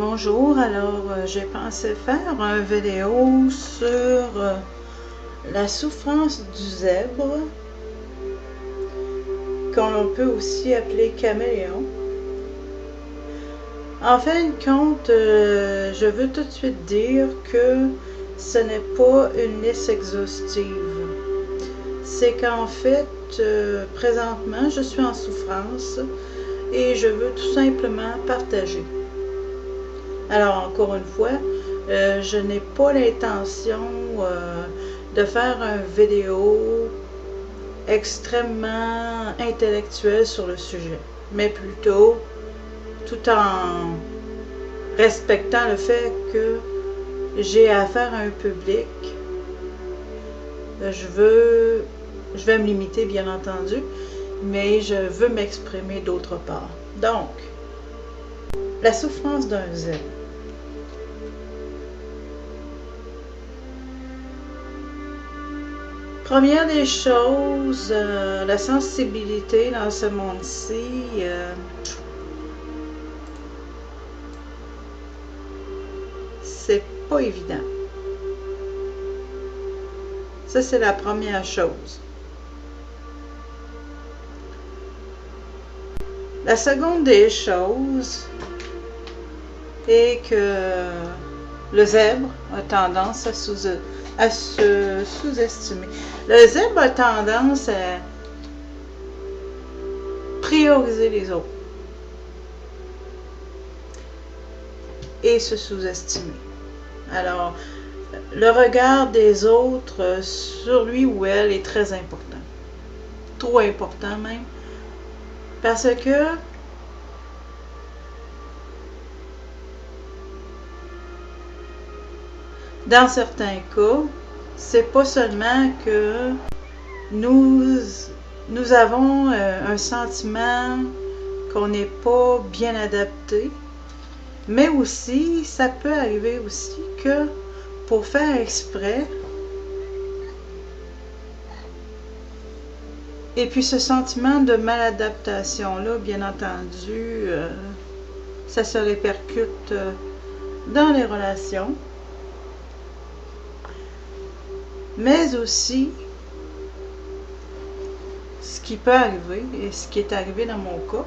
Bonjour, alors j'ai pensé faire une vidéo sur la souffrance du zèbre, qu'on peut aussi appeler caméléon. En fin de compte, je veux tout de suite dire que ce n'est pas une liste exhaustive. C'est qu'en fait, présentement, je suis en souffrance et je veux tout simplement partager. Alors, encore une fois, je n'ai pas l'intention de faire une vidéo extrêmement intellectuelle sur le sujet, mais plutôt tout en respectant le fait que j'ai affaire à un public. Je vais me limiter, bien entendu, mais je veux m'exprimer d'autre part. Donc, la souffrance d'un zèbre. Première des choses, la sensibilité dans ce monde-ci, c'est pas évident. Ça, c'est la première chose. La seconde des choses est que le zèbre a tendance à se sous-estimer. Le zèbre a tendance à prioriser les autres et se sous-estimer. Alors, le regard des autres sur lui ou elle est très important. Trop important même. Parce que dans certains cas, c'est pas seulement que nous avons un sentiment qu'on n'est pas bien adapté, mais aussi, ça peut arriver aussi que pour faire exprès, et puis ce sentiment de maladaptation-là, bien entendu, ça se répercute dans les relations. Mais aussi, ce qui peut arriver, et ce qui est arrivé dans mon cas,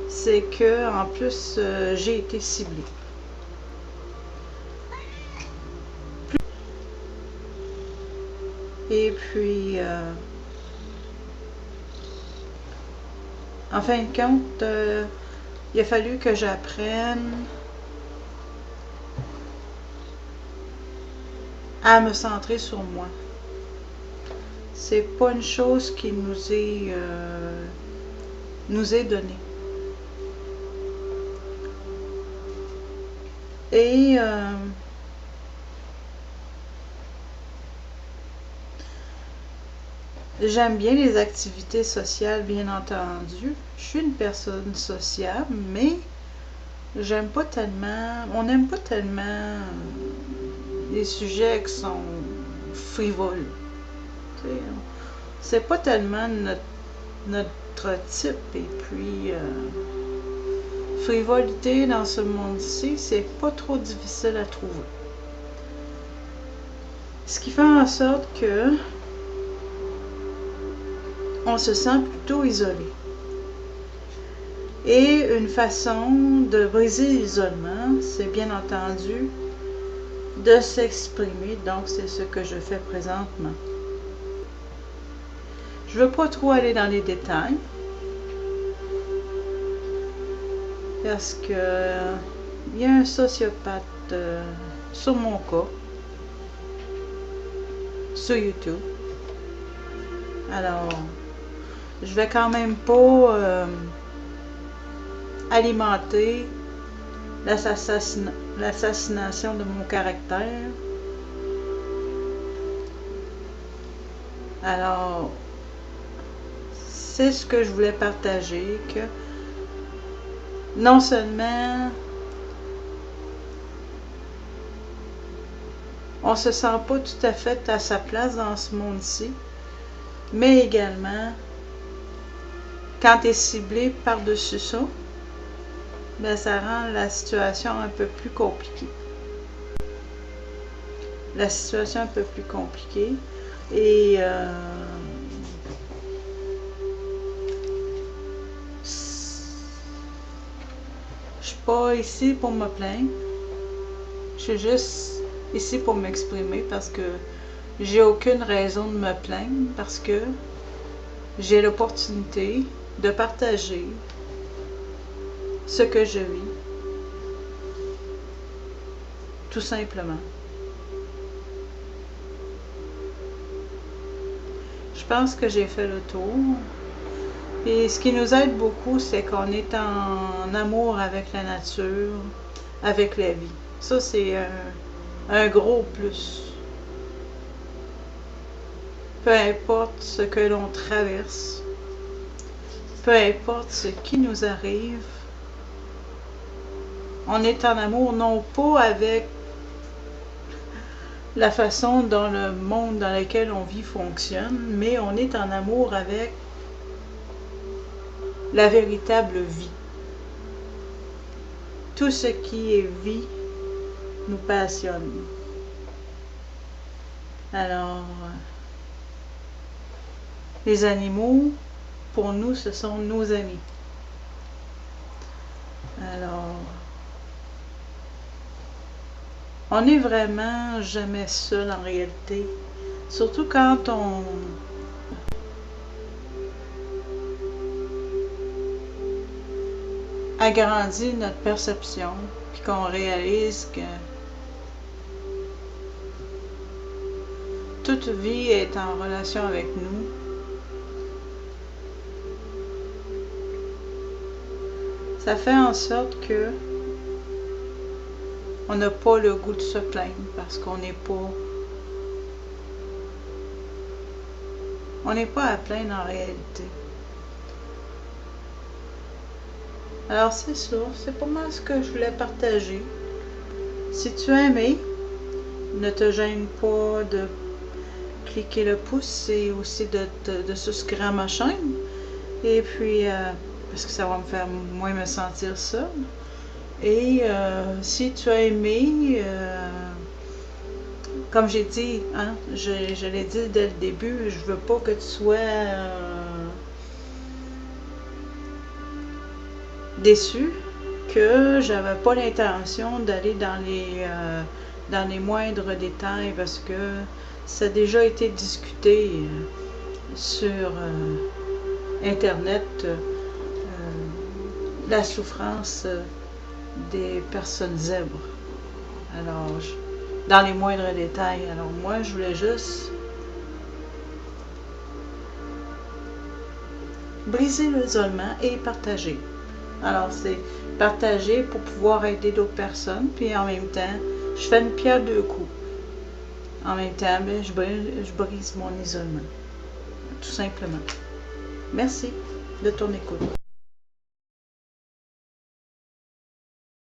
c'est que en plus, j'ai été ciblée. Et puis, en fin de compte, il a fallu que j'apprenne à me centrer sur moi. C'est pas une chose qui nous est donnée. Et j'aime bien les activités sociales, bien entendu. Je suis une personne sociable, mais j'aime pas tellement, on n'aime pas tellement les sujets qui sont frivoles. C'est pas tellement notre type. Et puis, frivolité dans ce monde-ci, c'est pas trop difficile à trouver. Ce qui fait en sorte que on se sent plutôt isolé. Et une façon de briser l'isolement, c'est bien entendu de s'exprimer. Donc, c'est ce que je fais présentement. Je ne veux pas trop aller dans les détails parce que il y a un sociopathe sur mon cas sur YouTube. Alors, je vais quand même pas alimenter l'assassination de mon caractère. Alors, c'est ce que je voulais partager, que non seulement on se sent pas tout à fait à sa place dans ce monde-ci, mais également quand tu es ciblé par-dessus ça, ben, ça rend la situation un peu plus compliquée. La situation un peu plus compliquée. Et je suis pas ici pour me plaindre. Je suis juste ici pour m'exprimer parce que j'ai aucune raison de me plaindre, parce que j'ai l'opportunité de partager ce que je vis, tout simplement. Je pense que j'ai fait le tour. Et ce qui nous aide beaucoup, c'est qu'on est en amour avec la nature, avec la vie. Ça, c'est un gros plus. Peu importe ce que l'on traverse, peu importe ce qui nous arrive, on est en amour non pas avec la façon dont le monde dans lequel on vit fonctionne, mais on est en amour avec la véritable vie. Tout ce qui est vie nous passionne. Alors, les animaux, pour nous, ce sont nos amis. Alors, on n'est vraiment jamais seul en réalité. Surtout quand on agrandit notre perception, puis qu'on réalise que toute vie est en relation avec nous. Ça fait en sorte que on n'a pas le goût de se plaindre parce qu'on n'est pas à plaindre en réalité. Alors c'est ça, c'est pas mal ce que je voulais partager. Si tu as aimé, ne te gêne pas de cliquer le pouce et aussi de souscrire à ma chaîne. Et puis, parce que ça va me faire moins me sentir seule. Et si tu as aimé, comme j'ai dit, hein, je l'ai dit dès le début, je veux pas que tu sois déçu, que j'avais pas l'intention d'aller dans les moindres détails parce que ça a déjà été discuté sur Internet, la souffrance des personnes zèbres. Alors, dans les moindres détails. Alors moi, je voulais juste briser l'isolement et partager. Alors, c'est partager pour pouvoir aider d'autres personnes, puis en même temps, je fais une pierre deux coups. En même temps, ben, je brise mon isolement. Tout simplement. Merci de ton écoute.